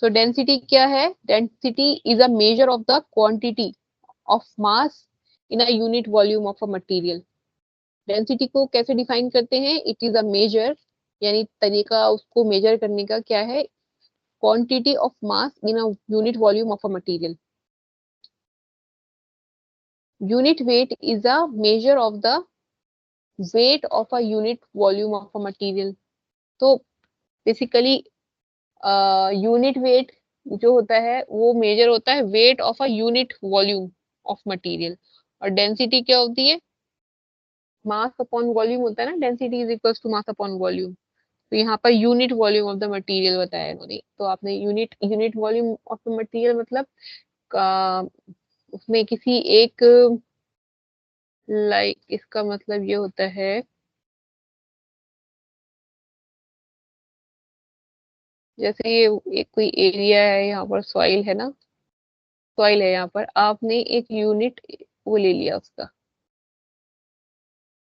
तो डेंसिटी क्या है? Density is a measure of the quantity of mass in a unit volume of a material. Density को कैसे define करते हैं? इट इज अ मेजर, यानी तरीका उसको मेजर करने का क्या है? Quantity of mass in a unit volume of a material. Unit weight is a measure of the weight of a unit volume of a material. तो बेसिकली यूनिट वेट जो होता है वो मेजर होता है weight of a unit volume of material. और density क्या होती है? मास अपॉन वॉल्यूम होता है ना, density is equals to mass upon volume. तो यहाँ पर unit volume of the material बताया इन्होंने। तो आपने unit unit volume of the material मतलब उसमें किसी एक, लाइक इसका मतलब ये होता है जैसे ये एक कोई एरिया है, यहाँ पर सॉइल है ना, सॉइल है यहाँ पर, आपने एक यूनिट वो ले लिया उसका,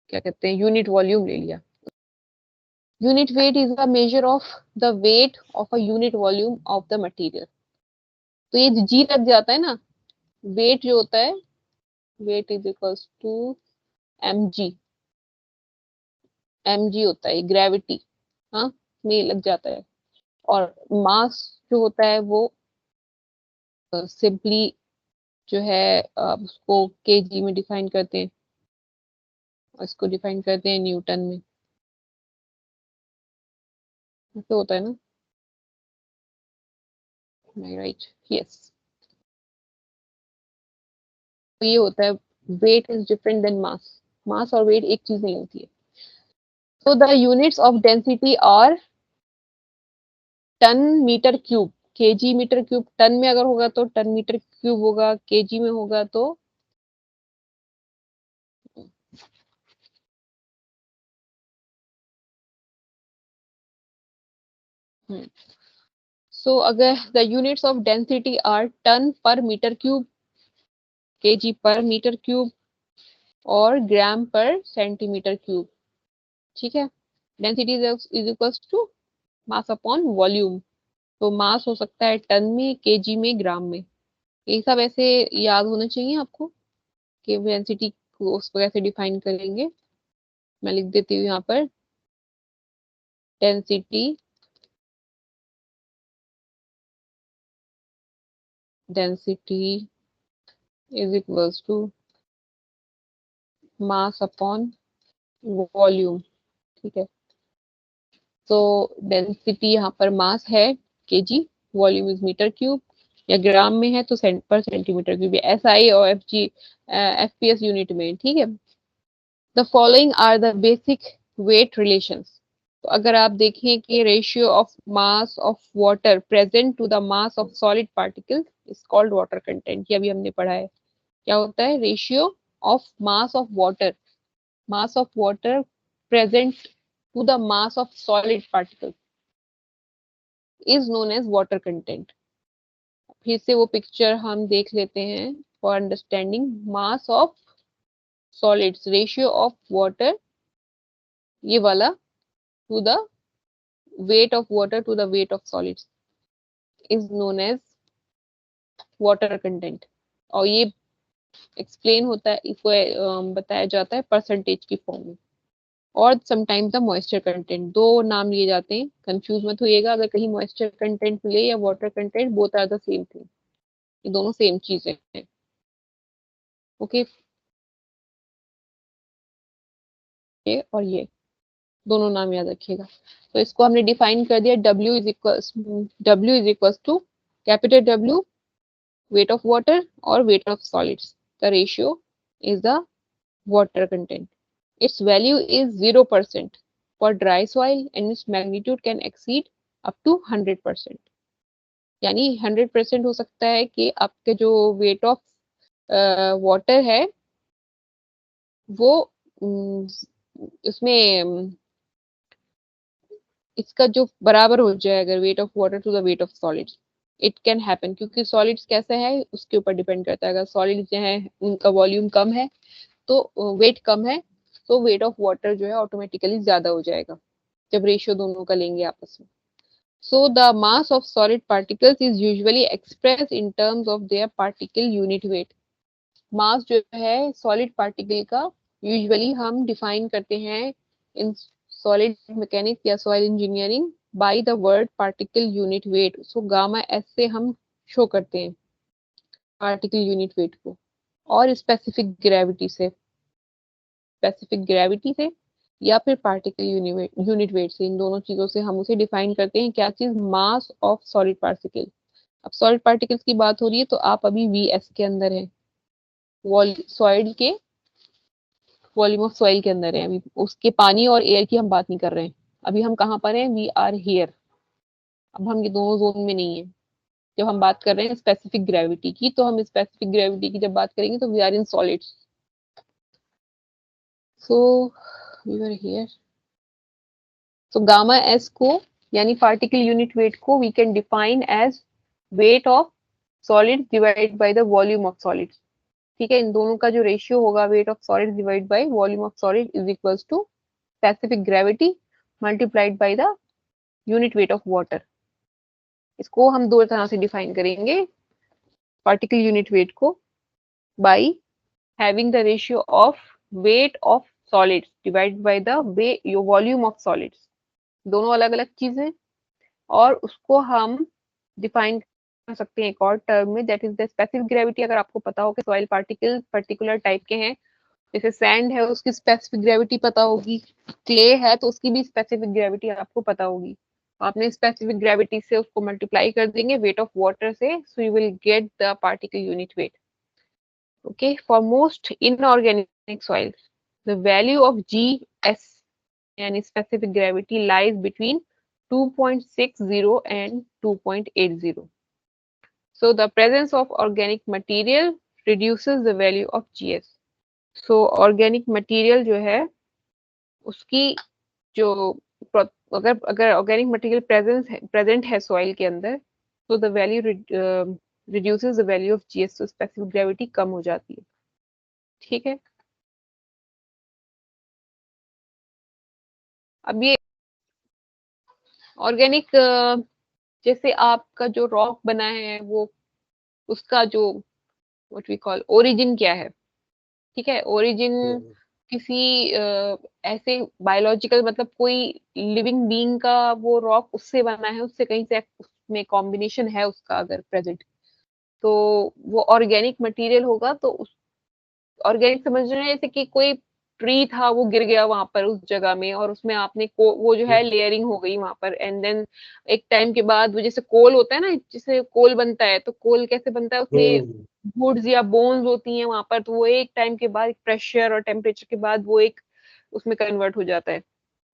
क्या कहते हैं, यूनिट वॉल्यूम ले लिया। Unit weight is the major of the weight of a unit volume of the material. तो ये जी लग जाता है ना, वेट जो होता है, weight is equals to M G. M G होता है ग्रेविटी, हाँ, में लग जाता है। और मास जो होता है वो सिंपली जो है उसको केजी में डिफाइन करते हैं, और इसको डिफाइन करते हैं न्यूटन में। ऐसे होता है ना, राइट? यस। तो ये होता है weight is different than mass. Mass और वेट एक चीज नहीं होती है। तो the units of density are ton metre cube. KG metre cube, ton में अगर होगा तो टन मीटर क्यूब होगा, केजी में होगा तो सो अगर the units of density are ton per metre cube, KG per metre cube, और ग्राम पर सेंटीमीटर क्यूब। ठीक है। Density is equals to mass upon volume. तो मास हो सकता है टन में, केजी में, ग्राम में। ये सब ऐसे याद होना चाहिए आपको कि डेंसिटी को उसको कैसे डिफाइन करेंगे। मैं लिख देती हूँ यहाँ पर, density, density is equals to mass upon volume. ठीक है। तो डेंसिटी यहाँ पर मास है KG, volume is metre cube, या ग्राम में है तो पर सेंटीमीटर क्यूब, एस आई और F G F P S unit में। ठीक है। The following are the basic weight relations. तो अगर आप देखें कि ratio of mass of water present to the mass of solid particles is called water content. ये अभी हमने पढ़ा है। क्या होता है? Ratio of mass of water, mass of water present to the mass of solid particles is known as water content. फिर से वो पिक्चर हम देख लेते हैं for understanding. Mass of solids, ratio of water, ये वाला, to the weight of water to the weight of solids is known as water content. और ये एक्सप्लेन होता है, इसको बताया जाता है परसेंटेज की फॉर्म में। और समटाइम्स द मॉइस्चर कंटेंट, दो नाम लिए जाते हैं, कंफ्यूज मत होइएगा अगर कहीं मॉइस्चर कंटेंट मिले या water content, both are the same thing. ये दोनों सेम चीजें हैं। ओके। ये और ये दोनों नाम याद रखिएगा। तो इसको हमने डिफाइन कर दिया, W is equal to capital W weight of water और weight of solids, the ratio is the water content. Its value is 0% for dry soil and its magnitude can exceed up to 100%। यानी 100% हो सकता है कि आपके जो wait of water है वो इसमें इसका जो बराबर हो जाए, अगर weight of water to the weight of solids. It can happen, क्योंकि सॉलिड्स कैसा है उसके ऊपर डिपेंड करता है। अगर सॉलिड्स जो है उनका वॉल्यूम कम है तो वेट कम है, तो वेट ऑफ वाटर जो है ऑटोमेटिकली ज्यादा हो जाएगा जब रेशियो दोनों का लेंगे आपस में। So the mass of solid particles is usually expressed in terms of their particle unit weight. मास जो है सॉलिड पार्टिकल का यूजुअली हम डिफाइन करते हैं इन सॉलिड मैकेनिक्स या soil engineering by the word particle unit weight. So gamma S से हम show करते हैं पार्टिकल यूनिट वेट को, और स्पेसिफिक ग्रेविटी से या फिर पार्टिकल यूनिट वेट से, इन दोनों चीजों से हम उसे डिफाइन करते हैं. क्या चीज? मास ऑफ सॉलिड पार्टिकल. अब सॉलिड पार्टिकल्स की बात हो रही है तो आप अभी वी एस के अंदर है, सॉइल के वॉल्यूम ऑफ सॉइल के अंदर है. अभी उसके पानी और एयर की हम बात नहीं कर रहे हैं. अभी हम कहाँ पर हैं? We are here. अब हम ये दोनों जोन में नहीं है. जब हम बात कर रहे हैं स्पेसिफिक ग्रेविटी की, तो हम स्पेसिफिक ग्रेविटी की जब बात करेंगे तो we are in solids. So we are here. So gamma S को यानी पार्टिकल यूनिट वेट को we can define as weight of solid divide by the volume of solid. ठीक है, इन दोनों का जो रेशियो होगा weight of solid divide by volume of solid is equals to specific gravity multiplied by the unit weight of water. इसको हम दो तरह से डिफाइन करेंगे पार्टिकल यूनिट वेट को, by having the ratio of weight of solids divide by the volume of solids. दोनों अलग अलग चीजें, और उसको हम डिफाइन कर सकते हैं एक और टर्म में, that is the specific gravity. अगर आपको पता हो कि सॉइल पार्टिकल पर्टिकुलर टाइप के हैं, जैसे सैंड है उसकी स्पेसिफिक ग्रेविटी पता होगी, क्ले है तो उसकी भी स्पेसिफिक ग्रेविटी आपको पता होगी. आपने स्पेसिफिक ग्रेविटी से उसको मल्टीप्लाई कर देंगे वेट ऑफ वाटर से, so you will get the particle unit weight. Okay, for most inorganic soils the value of G S यानी specific gravity lies between 2.60 and 2.80. So the presence of organic material reduces the value of GS. So organic material जो है उसकी जो अगर अगर organic material present है soil के अंदर, तो the value reduces the value of GS. तो स्पेसिफिक ग्रेविटी कम हो जाती है. ठीक है, अब ये ऑर्गेनिक जैसे आपका जो रॉक बना है वो उसका जो व्हाट वी कॉल ओरिजिन क्या है. ठीक है, ओरिजिन किसी ऐसे बायोलॉजिकल मतलब कोई लिविंग बीइंग का वो रॉक उससे बना है, उससे कहीं से उसमें कॉम्बिनेशन है उसका अगर प्रेजेंट, तो वो ऑर्गेनिक मटेरियल होगा. तो उस ऑर्गेनिक समझ रहे हैं जैसे कि कोई ट्री था वो गिर गया वहां पर उस जगह में, और उसमें आपने वो जो है लेयरिंग हो गई वहां पर, एंड देन एक टाइम के बाद वो जैसे कोल होता है ना, जिससे कोल बनता है, तो कोल कैसे बनता है? उसमें वुड्स या बोन्स होती हैं वहां पर, तो वो एक टाइम के बाद प्रेशर और टेम्परेचर के बाद वो एक उसमें कन्वर्ट हो जाता है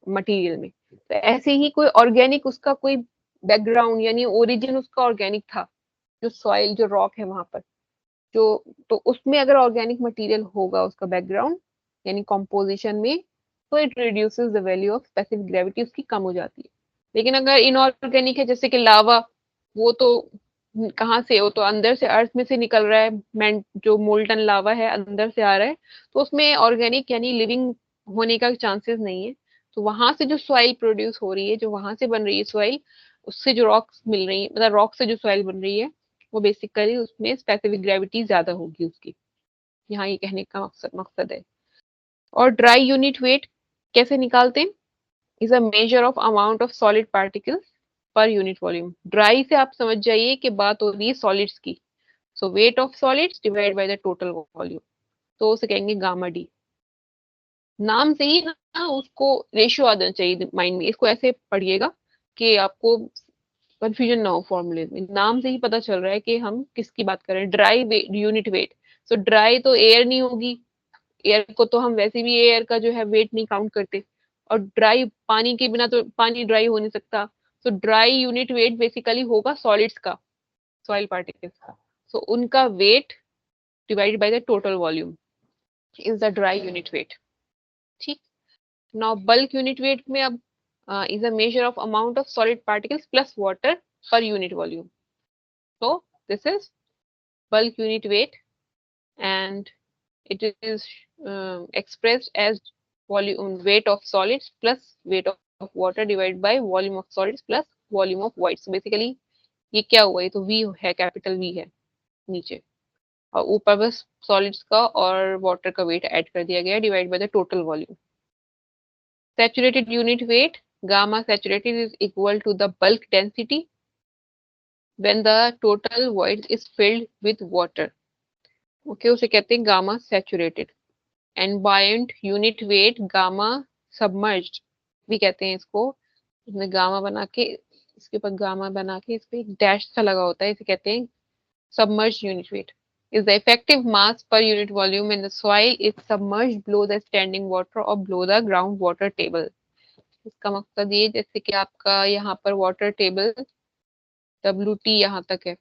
मटेरियल में. तो ऐसे ही कोई ऑर्गेनिक उसका कोई बैकग्राउंड यानी ओरिजिन उसका ऑर्गेनिक था, जो सॉइल जो रॉक है वहां पर जो, तो उसमें अगर ऑर्गेनिक मटेरियल होगा उसका बैकग्राउंड यानी कॉम्पोजिशन में, तो it reduces the value of specific gravity, उसकी कम हो जाती है. लेकिन अगर इनऑर्गेनिक है जैसे कि लावा, वो तो कहाँ से, वो तो अंदर से अर्थ में से निकल रहा है, जो मोल्टन लावा है अंदर से आ रहा है, तो उसमें ऑर्गेनिक यानी लिविंग होने का चांसेस नहीं है. तो वहां से जो सॉइल प्रोड्यूस हो रही है, जो वहां से बन रही है सॉइल, उससे जो रॉक्स मिल रही है, मतलब रॉक से जो सॉइल बन रही है, वो बेसिकली उसमें स्पेसिफिक ग्रेविटी ज्यादा होगी उसकी. यहाँ ये कहने का मकसद है. और ड्राई यूनिट वेट कैसे निकालते हैं? Is a measure of amount of solid particles पर यूनिट वॉल्यूम. ड्राई से आप समझ जाइए कि बात हो रही है सॉलिड्स की. So weight of solids divide by the total volume, तो उसे कहेंगे गामा डी. नाम से ही ना उसको रेशियो आ जाना चाहिए माइंड में. इसको ऐसे पढ़िएगा कि आपको कंफ्यूजन ना हो. फॉर्मूले में नाम से ही पता चल रहा है कि हम किसकी बात कर रहे हैं. Dry unit weight. सो ड्राई तो एयर नहीं होगी, एयर को तो हम वैसे भी एयर का जो है वेट नहीं काउंट करते, और ड्राई पानी के बिना तो पानी ड्राई हो नहीं सकता. सो ड्राई यूनिट वेट बेसिकली होगा सॉलिड्स का, सॉइल पार्टिकल्स का. सो उनका weight divided by the total volume is the dry unit weight. ठीक. नाउ बल्क यूनिट वेट में अब is a measure of amount of solid particles plus water per unit volume. So this is bulk unit weight, and it is expressed as volume weight of solids plus weight of water divided by volume of solids plus volume of white. So basically ये क्या हुआ, ये तो we है, capital V है नीचे, और ऊपर बस सॉलिड्स का और वाटर का वेट ऐड कर दिया गया divide by the total volume. Saturated unit weight gamma saturated is equal to the bulk density when the total void is filled with water. Okay, उसे कहते हैं gamma saturated. And buoyant unit weight gamma submerged भी कहते हैं इसको। इसमें gamma बना के, इसके ऊपर गामा बना के इस पे एक डैश सा लगा होता है, इसे कहते हैं submerged unit weight is the effective mass per unit volume when the soil is submerged below the standing water or below the ground water table। इसका मकसद ये, जैसे कि आपका यहाँ पर वाटर टेबल WT यहाँ तक है,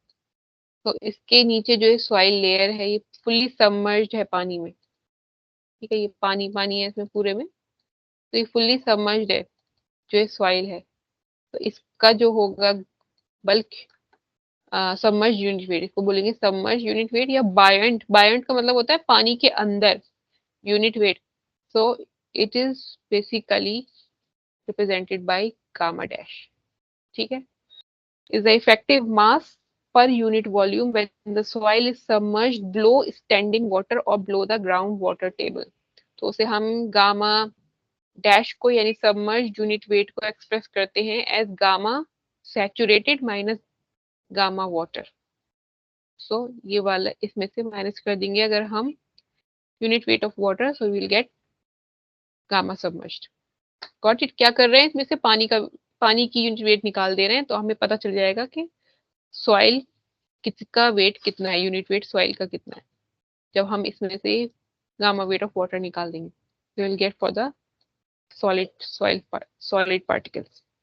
तो इसके नीचे जो ये सॉइल लेयर है ये फुल्ली सबमर्ज्ड है पानी में। ठीक है, ये पानी पानी है इसमें पूरे में, तो ये फुल्ली सबमर्ज्ड है जो ये सॉइल है। तो इसका जो होगा बल्क सबमर्ज यूनिट वेट, इसको बोलेंगे सबमर्ज यूनिट वेट या बायंट। बायंट का मतलब होता है पानी के अंदर unit weight. So it is basically represented by gamma dash. ठीक है, is the effective mass per unit volume when the soil is submerged below standing water और below the ground water table. तो उसे हम गामा डैश को यानी submerge unit weight को express करते हैं as gamma saturated minus gamma water. सो ये वाला इसमें से माइनस कर देंगे अगर हम unit weight of water, so will get gamma submerged. Got it? क्या कर रहे हैं, इसमें से पानी की यूनिट वेट निकाल दे रहे हैं, तो हमें पता चल जाएगा कि सॉइल किसका वेट कितना है, यूनिट वेट सॉइल का कितना है, जब हम इसमें से गामा वेट ऑफ वाटर निकाल देंगे। We will get for the solid soil solid particles.